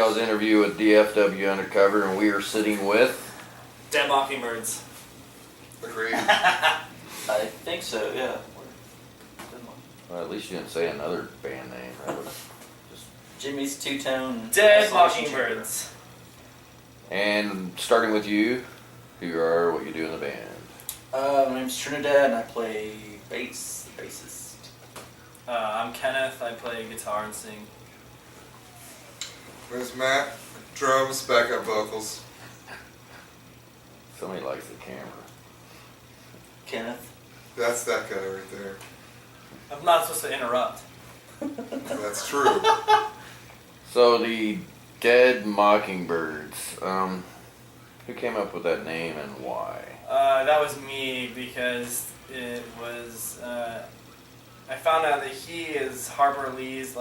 y'all's interview with DFW Undercover, and we are sitting with... Dead Mockingbirds. Agreed. I think so, yeah. Well, at least you didn't say another band name. That was just... Jimmy's Two-Tone. Dead Mockingbirds. And starting with you, who you are, what you do in the band. My name's Trinidad, and I play bass, the bassist. I'm Kenneth. I play guitar and sing. There's Matt, drums, backup vocals. Somebody likes the camera. Kenneth. That's that guy right there. I'm not supposed to interrupt. That's true. So the Dead Mockingbirds, who came up with that name and why? That was me because it was, I found out that he is Harper Lee's,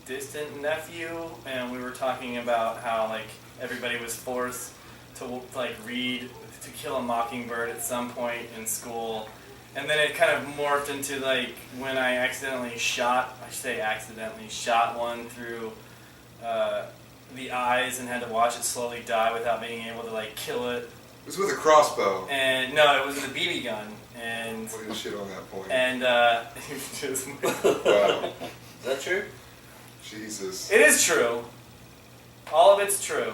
distant nephew, and we were talking about how, everybody was forced to, read To Kill a Mockingbird at some point in school. And then it kind of morphed into, when I accidentally shot one through the eyes and had to watch it slowly die without being able to, kill it. It was with a crossbow. And no, it was with a BB gun. And What shit on that point? And just Wow. Is that true? Jesus. it is true. All of it's true.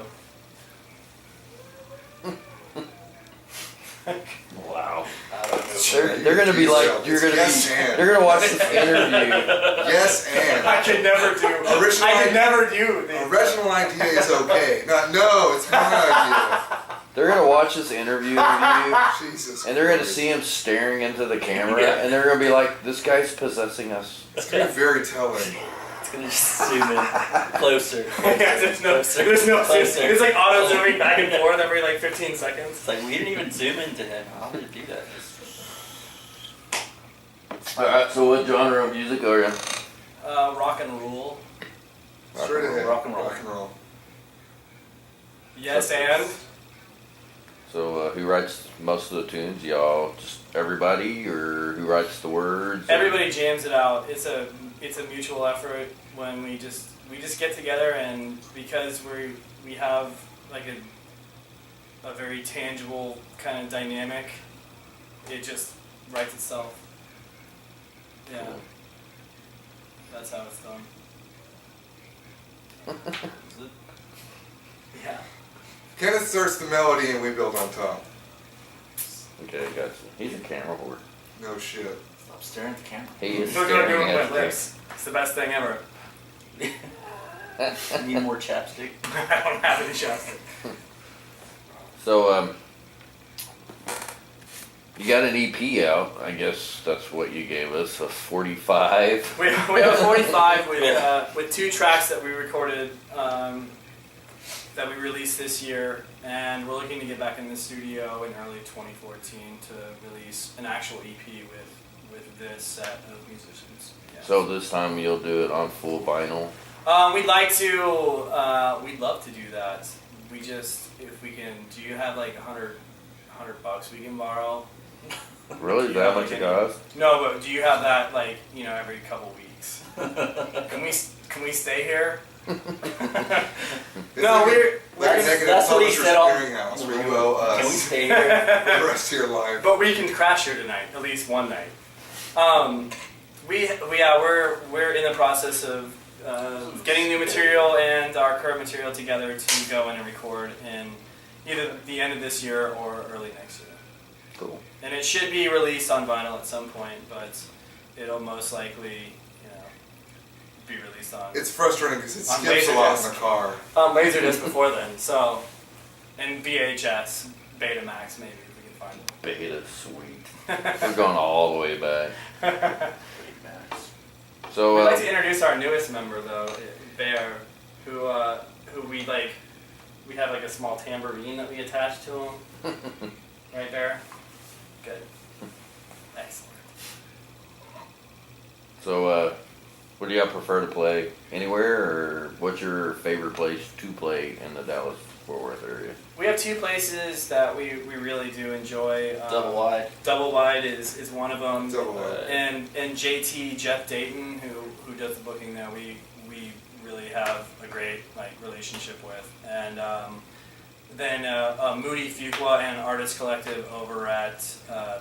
Wow. I don't know. They're gonna be like, they're gonna watch this interview. Yes, and. I could never do. I could never do these. Original idea is okay. No, it's my idea. They're gonna watch this interview of you, Jesus. and they're gonna Christ. see him staring into the camera, Yeah. and they're gonna be like, "This guy's possessing us." It's gonna be very telling. It's gonna just zoom in closer. Yeah, there's no. Closer. It's like auto zooming back and forth every 15 seconds. It's like we didn't even zoom into him. How did it do that? All right. So, what genre of music are you? Rock and roll. Straight ahead. Rock and roll. Rock and roll. Yes, and So, who writes most of the tunes? Y'all, just everybody, or who writes the words? everybody jams it out. It's a mutual effort when we just get together, and because we have a very tangible kind of dynamic, it just writes itself. Yeah. Cool. That's how it's done. Is it? Yeah. Kenneth starts the melody and we build on top. Okay, gotcha. He's a camera whore. No shit. Stop staring at the camera. He is We're gonna do staring it with at lips. It's the best thing ever. Need more chapstick. I don't have any chapstick. So, you got an EP out. I guess that's what you gave us, a 45. We have 45 with 2 tracks that we recorded that we released this year, and we're looking to get back in the studio in early 2014 to release an actual EP with this set of musicians. Yeah. So this time you'll do it on full vinyl. We'd like to. We'd love to do that. We just, if we can. Do you have $100 we can borrow? Really? Do you That have, much it costs? No, but do you have that every couple weeks? Can we stay here? No, we're That's what he said on Clearinghouse where you owe us Can we stay here? the rest of your life. but we can crash here tonight, at least one night. We're in the process of getting new material and our current material together to go in and record in either the end of this year or early next year. Cool. And it should be released on vinyl at some point, but it'll most likely, be released on It's frustrating because it On skips a lot in Laserdisc. the car. Laserdisc before then. So, and VHS, Betamax maybe if we can find it. Beta, sweet. We're going all the way back. So, We'd like to introduce our newest member though, Bear, who we we have a small tambourine that we attach to him. Right there. Good. Excellent. so, what do y'all prefer to play? Anywhere, or what's your favorite place to play in the Dallas-Fort Worth area? We have 2 places that we really do enjoy. Double wide. Double Wide is one of them. Double wide. And JT, Jeff Dayton, who does the booking now, we really have a great relationship with. And then Moody Fuqua and Artist Collective over at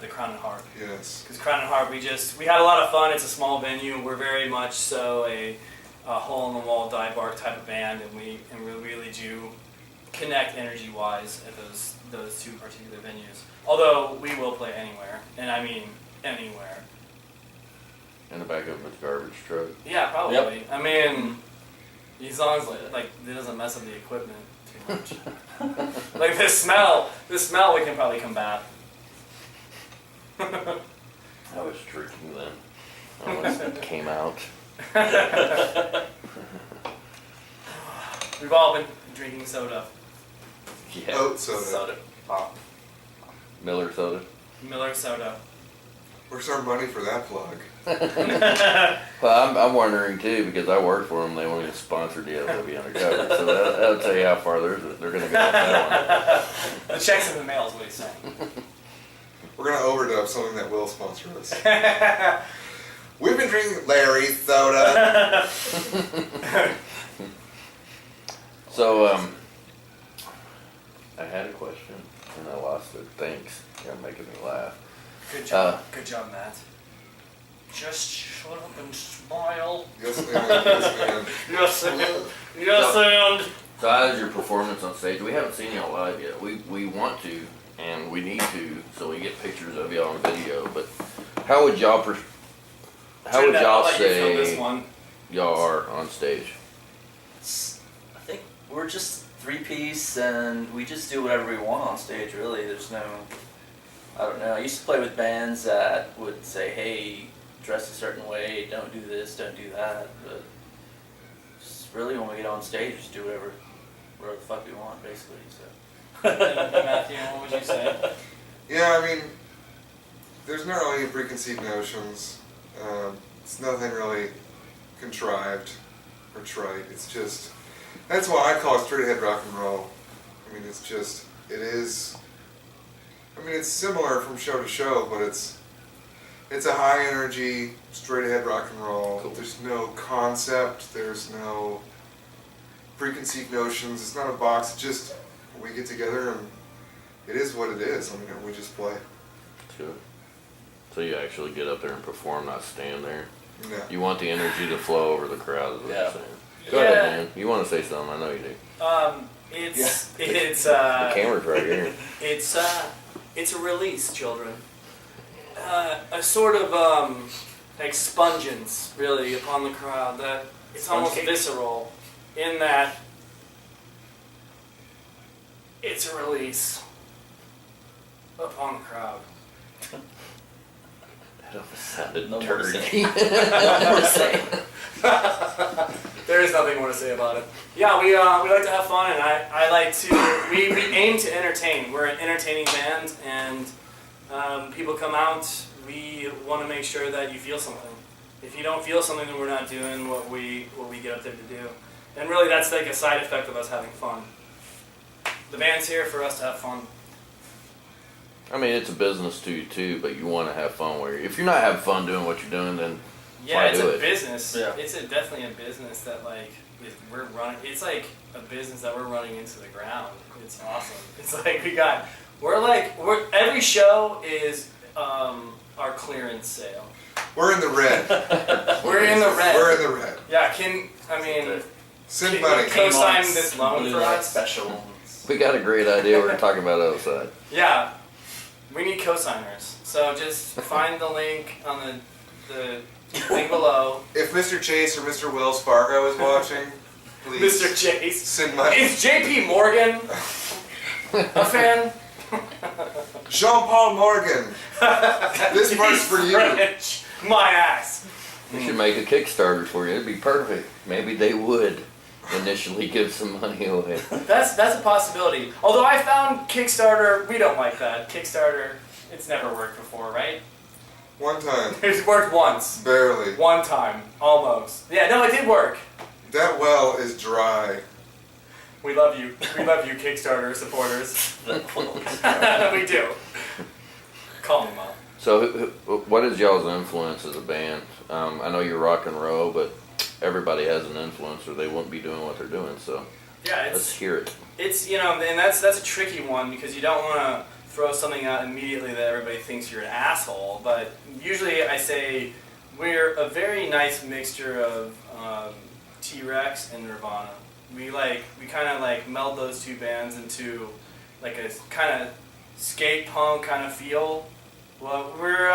the Crown and Harp. Yes. Because Crown and Harp, we had a lot of fun. It's a small venue. We're very much so a hole-in-the-wall dive bar type of band, and we really do connect energy-wise at those two particular venues. Although we will play anywhere, and I mean anywhere. In the back of a garbage truck. Yeah, probably. Yep. I mean, as long as it doesn't mess up the equipment too much. Like the smell we can probably combat. I was drinking then. I almost came out. We've all been drinking soda. Yeah. Oat soda. Soda pop. Miller soda. Miller soda. Where's our money for that plug? Well, I'm wondering too, because I work for them. They want me to sponsor DFW Undercover, so that'll tell you how far they're going to go with that The check's in the mail is what he's saying. We're gonna overdub something that will sponsor us. We've been drinking Larry's soda. So, I had a question and I lost it. Thanks. You're making me laugh. Good job. Good job, Matt. Just shut up and smile. Yes, ma'am. Yes, ma'am. Yes, and. Yes, and. So how's your performance on stage? We haven't seen y'all live yet. We want to, and we need to, so we get pictures of y'all on video. But how would y'all Trinidad, I'll let you film say this one. y'all are on stage? I think we're just three-piece, and we just do whatever we want on stage, really. There's no... I don't know. I used to play with bands that would say, hey, dress a certain way, don't do this, don't do that. But just really, when we get on stage, just do whatever the fuck we want, basically. So. Matthew, what would you say? Yeah, I mean, there's not really any preconceived notions. It's nothing really contrived or trite. It's just, that's why I call it straight ahead rock and roll. I mean, it's just, it is, I mean, it's similar from show to show, but it's a high energy, straight ahead rock and roll. Cool. There's no concept, there's no preconceived notions, it's not a box, it's just, we get together and it is what it is. I mean, we just play. Sure. So you actually get up there and perform, not stand there. Yeah. You want the energy to flow over the crowd, is what Yeah. you're saying. Go ahead, man. You want to say something? I know you do. It's The camera's right here. it's a release, children. A sort of expungence, really, upon the crowd. That it's almost visceral, in that it's a release upon the crowd. That almost sounded No more to dirty. No more to say. There is nothing more to say about it. Yeah, we like to have fun, and I like to. We aim to entertain. We're an entertaining band, and people come out. We want to make sure that you feel something. If you don't feel something, then we're not doing what we get up there to do. And really, that's like a side effect of us having fun. The band's here for us to have fun. I mean, it's a business too, but you want to have fun. Where if you're not having fun doing what you're doing, then Yeah, why it's do a it? business. Yeah. It's definitely a business that we're running. It's like a business that we're running into the ground. It's awesome. It's like we're every show is our clearance sale. We're in the red. We're in the red. We're in the red. Yeah, Send Can money. you co-sign this loan Blue for light us? special. We got a great idea. We're talking about outside. Yeah, we need co-signers. So just find the link on the thing below. If Mr. Chase or Mr. Wells Fargo is watching, please Mr. Chase. send money. Is JP Morgan a fan? Jean-Paul Morgan. This part's for you. French. My ass. We should make a Kickstarter for you. It'd be perfect. Maybe they would initially give some money away. That's a possibility. Although I found Kickstarter, we don't like that. Kickstarter, it's never worked before, right? One time. It's worked once. Barely. One time. Almost. Yeah, no, it did work. That well is dry. We love you. We love you, Kickstarter supporters. We do. Call them up. So, what is y'all's influence as a band? I know you're rock and roll, but everybody has an influence, or they wouldn't be doing what they're doing. So Yeah, let's hear it. it's and that's a tricky one because you don't want to throw something out immediately that everybody thinks you're an asshole. But usually I say we're a very nice mixture of T-Rex and Nirvana. We kind of like meld those two bands into like a kind of skate punk kind of feel. Well, we're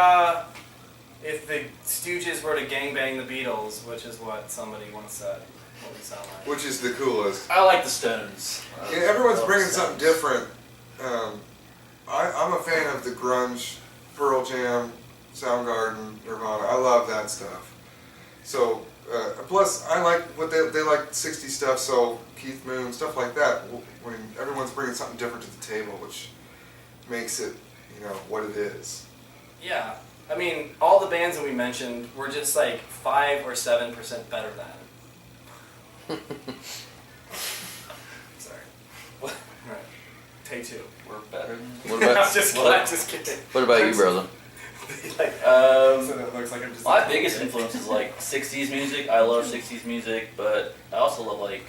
if the Stooges were to gangbang the Beatles, which is what somebody once said, what we sound like. Which is the coolest. I like the Stones. Yeah, everyone's Love bringing the something Stones. different. I'm a fan of the grunge, Pearl Jam, Soundgarden, Nirvana. I love that stuff. So, plus I like what they like 60s stuff. So Keith Moon, stuff like that. When everyone's bringing something different to the table, which makes it, what it is. Yeah, I mean, all the bands that we mentioned were just like 5 or 7% better than. Sorry. All right. Take 2. We're better than. What about I'm just kidding. what about you, brother? Like, Um, so that looks like I'm just. My biggest influence is like 60s music. I love 60s music, but I also love like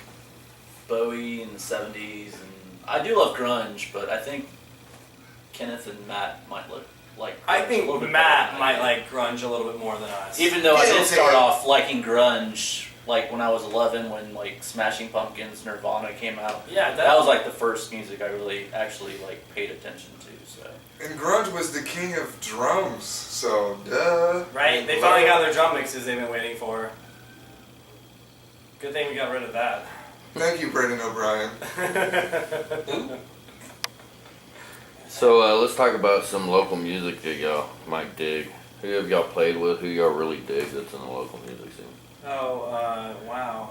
Bowie in the 70s, and I do love grunge, but I think Kenneth and Matt might look like grunge I a think little bit Matt better than I might do. like grunge a little bit more than us. Even though I Yeah, did start okay. off liking grunge, like when I was 11, when like Smashing Pumpkins, Nirvana came out. Yeah, That was like the first music I really actually like paid attention to. So And grunge was the king of drums, so duh. right. They finally got their drum mixes they've been waiting for. Good thing we got rid of that. Thank you, Brendan O'Brien. So let's talk about some local music that y'all might dig. Who have y'all played with? Who y'all really dig that's in the local music scene? Oh, wow.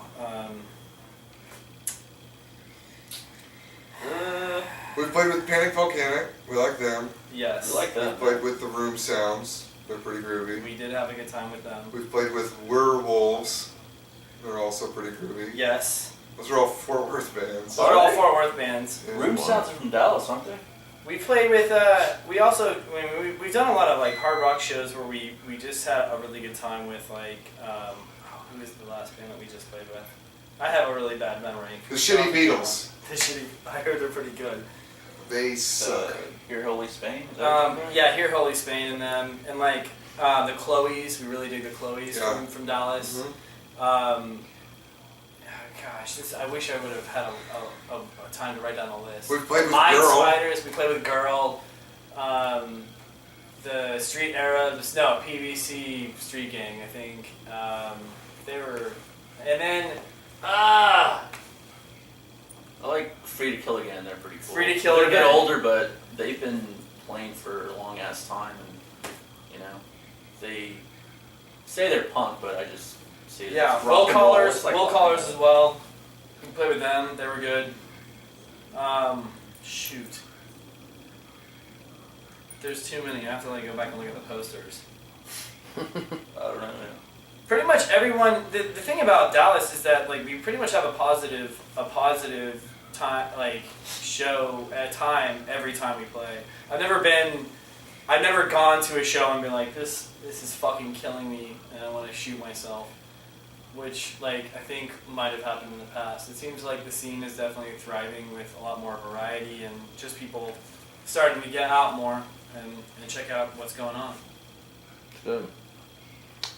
We've played with Panic Volcanic. We like them. Yes. I like We've that. played with the Room Sounds. They're pretty groovy. We did have a good time with them. We've played with Werewolves. They're also pretty groovy. Yes. Those are all Fort Worth bands. They're all Fort Worth bands. Yeah. Room Sounds are from Dallas, aren't they? We played with, we also, I mean, we've done a lot of like hard rock shows where we just had a really good time with like, who was the last band that we just played with? I have a really bad memory. The Shitty Beatles. The Shitty, I heard they're pretty good. They suck. Here Holy Spain? Is that what Yeah, Here Holy Spain and them, and like the Chloes, we really dig the Chloes Yeah. from Dallas. Mhm. Gosh, I wish I would have had a time to write down a list. We've played with Mind Girl. Spiders, we played with Girl. The Street Era, PVC Street Gang, I think. They were, and then I like Free to Kill Again. They're pretty cool. Free to Kill They're a bit Again. older, but they've been playing for a long ass time, and they say they're punk, but I just see it yeah, as Will rock and roll. Callers, It's like Will rock Callers and as roll. well. We played with them, they were good. Shoot. There's too many. I have to go back and look at the posters. I don't know. Pretty much everyone. The thing about Dallas is that we pretty much have a positive time show at a time every time we play. I've never gone to a show and been like, this is fucking killing me and I want to shoot myself. Which I think might have happened in the past. It seems like the scene is definitely thriving with a lot more variety and just people starting to get out more and check out what's going on. Good.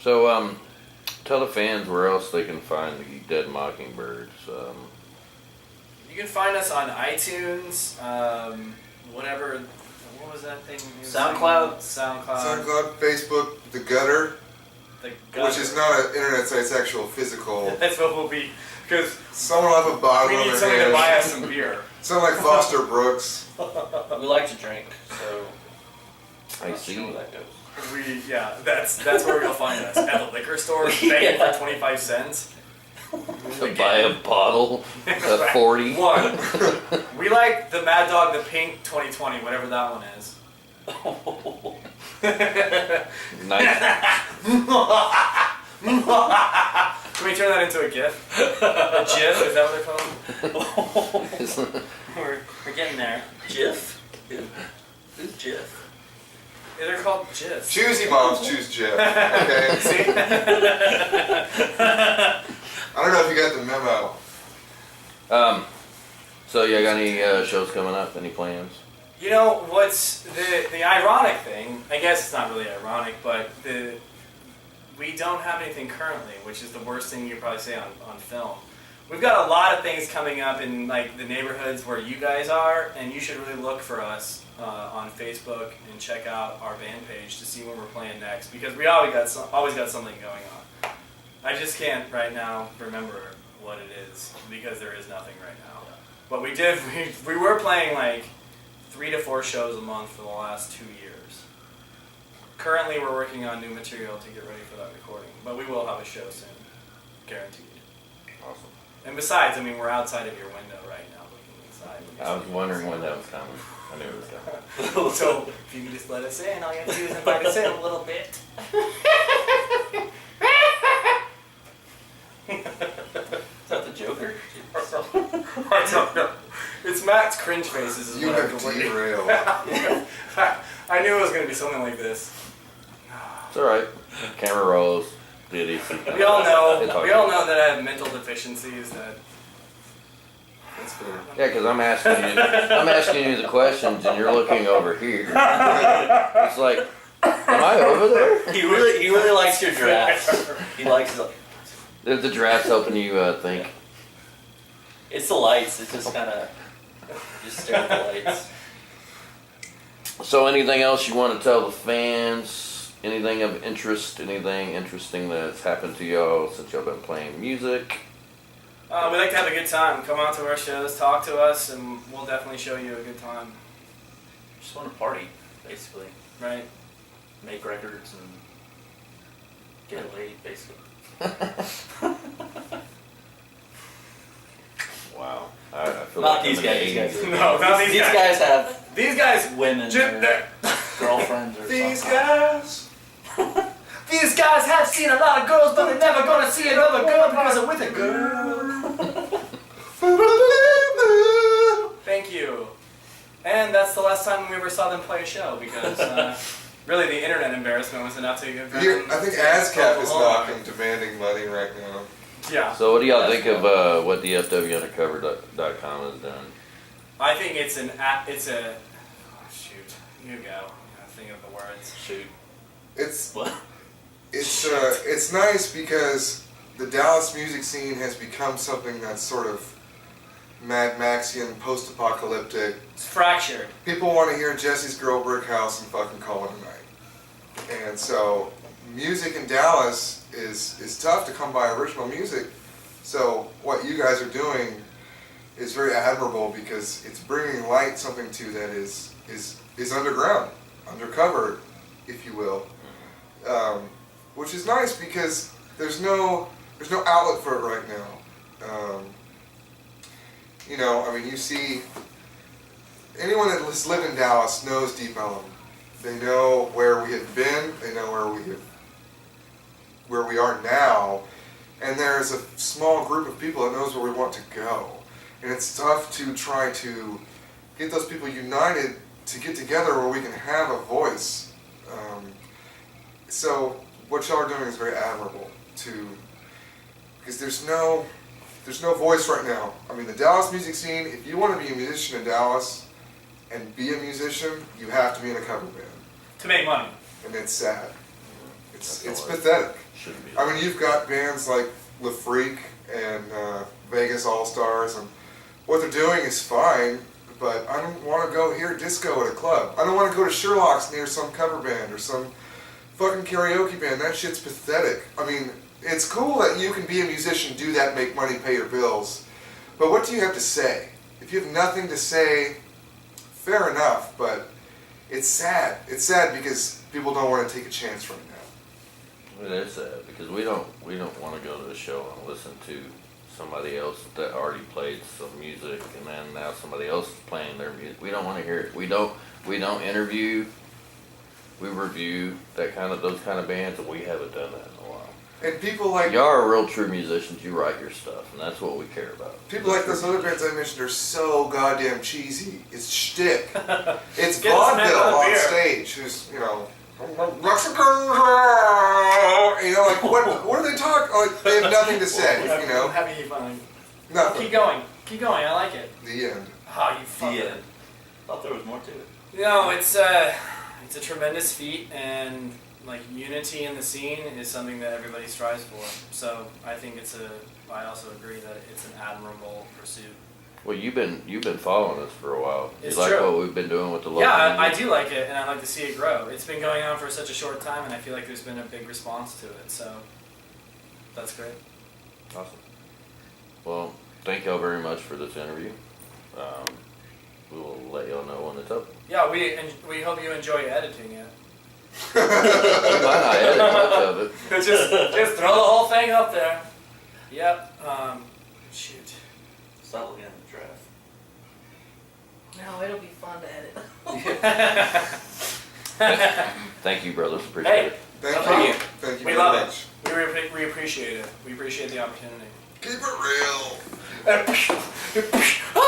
So, tell the fans where else they can find the Dead Mockingbirds. You can find us on iTunes, whatever. What was that thing? SoundCloud. SoundCloud, Facebook, The Gutter, The which is not an internet site, it's actual physical. That's what we'll be, because Someone will have a bottle we on need their somebody to buy head. us some beer. Sound like Foster Brooks. We like to drink, so I I'm not see. sure where that goes. That's where you'll find us at the liquor store, begging for 25 cents. To buy a bottle at 40. One. We like the Mad Dog, the Pink 2020, whatever that one is. Nice. Can we turn that into a GIF? A GIF? Is that what they're called? We're getting there. Jif? Who's Jif? Yeah, they're called GIFs. Choosy moms choose Jeff. Okay. See? you got any shows coming up? Any plans? You know what's the ironic thing? I guess it's not really ironic, but we don't have anything currently, which is the worst thing you could probably say on film. We've got a lot of things coming up in like the neighborhoods where you guys are, and you should really look for us on Facebook and check out our band page to see when we're playing next, because we always got something going on. I just can't right now remember what it is because there is nothing right now. But we were playing like 3 to 4 shows a month for the last 2 years. Currently, we're working on new material to get ready for that recording, but we will have a show soon, guaranteed. Awesome. And besides, I mean, we're outside of your window right now, looking inside. I was wondering when that was coming. I knew it was coming. So, if you could just let us in, all you have to do is invite us in a little bit. Is that the Joker? I don't know. It's Matt's cringe faces. Is You what have I'm wondering. derailed. I knew it was going to be something like this. It's alright. Camera rolls. Diddy. We all know. It's all We all good. know that I have mental deficiencies. That That's fair. Yeah, because I'm asking you the questions and you're looking over here. It's like, am I over there? He really likes your drafts. He likes the. The draft's helping you think. It's the lights. It's just kind of just stare at the lights. So anything else you want to tell the fans? Anything of interest? Anything interesting that's happened to y'all since y'all been playing music? we like to have a good time. Come out to our shows, talk to us, and we'll definitely show you a good time. Just want to party, basically. Right? Make records and get laid, basically. Wow. I feel Not like these I'm in the guys. 80s. No, not these These guys. guys have These guys. women or girlfriends or These something. guys. These guys have seen a lot of girls, but they're never gonna see another girl because I'm with a girl. Thank you. And that's the last time we ever saw them play a show because really the internet embarrassment was enough to give them. I think ASCAP is knocking, demanding money right now. Yeah. So what do y'all think of what the FWUndercover.com has done? I think it's an app. It's a. Oh, shoot. You go. I gotta think of the words. Shoot. It's What? it's nice because the Dallas music scene has become something that's sort of Mad Maxian, post-apocalyptic. It's fractured. People want to hear Jesse's Girl Brick House and fucking call it a night. And so music in Dallas is tough to come by original music. So what you guys are doing is very admirable because it's bringing light something to that is underground, undercover, if you will. Which is nice because there's no outlet for it right now. You know, I mean, you see, anyone that has lived in Dallas knows Deep Ellum. They know where we have been. They know where we are now, and there's a small group of people that knows where we want to go. And it's tough to try to get those people united to get together where we can have a voice. So what y'all are doing is very admirable because there's no voice right now. I mean, the Dallas music scene, if you want to be a musician in Dallas and be a musician, you have to be in a cover band. To make money. And it's sad. That's It's all it pathetic. should be. I mean, you've got bands like Le Freak and Vegas All Stars, and what they're doing is fine, but I don't want to go hear disco at a club. I don't want to go to Sherlock's near some cover band or some fucking karaoke band. That shit's pathetic. I mean, it's cool that you can be a musician, do that, make money, pay your bills, but what do you have to say? If you have nothing to say, fair enough, but it's sad. It's sad because people don't want to take a chance right now. It is sad because we don't want to go to a show and listen to somebody else that already played some music and then now somebody else is playing their music. We don't want to hear it. We don't interview. We review those kind of bands, and we haven't done that in a while. And people like Y'all are real true musicians. You write your stuff, and that's what we care about. people like those other bands I mentioned are so goddamn cheesy. It's shtick. It's Get us a man vaudeville on a on beer. stage. Who's like what do they talk? Like they have nothing to say. I'm happy you finally. Nothing. Keep going. Keep going. I like it. The end. Oh, you fucked The it. end. Thought there was more to it. No, it's a tremendous feat, and like unity in the scene is something that everybody strives for. So I think I also agree that it's an admirable pursuit. Well, you've been following us for a while. It's you like true. what we've been doing with the local Yeah, I music? do like it, and I like to see it grow. It's been going on for such a short time, and I feel like there's been a big response to it. So that's great. Awesome. Well, thank y'all very much for this interview. We will let y'all know when it's up. Yeah, we hope you enjoy editing it. You might not edit much of it. just throw the whole thing up there. Yep. Shoot. Stop looking at the draft. No, it'll be fun to edit. Thank you, brothers. Appreciate Hey. it. Thank Thank you. you. Thank you We very love much. it. We appreciate it. We appreciate the opportunity. Keep it real.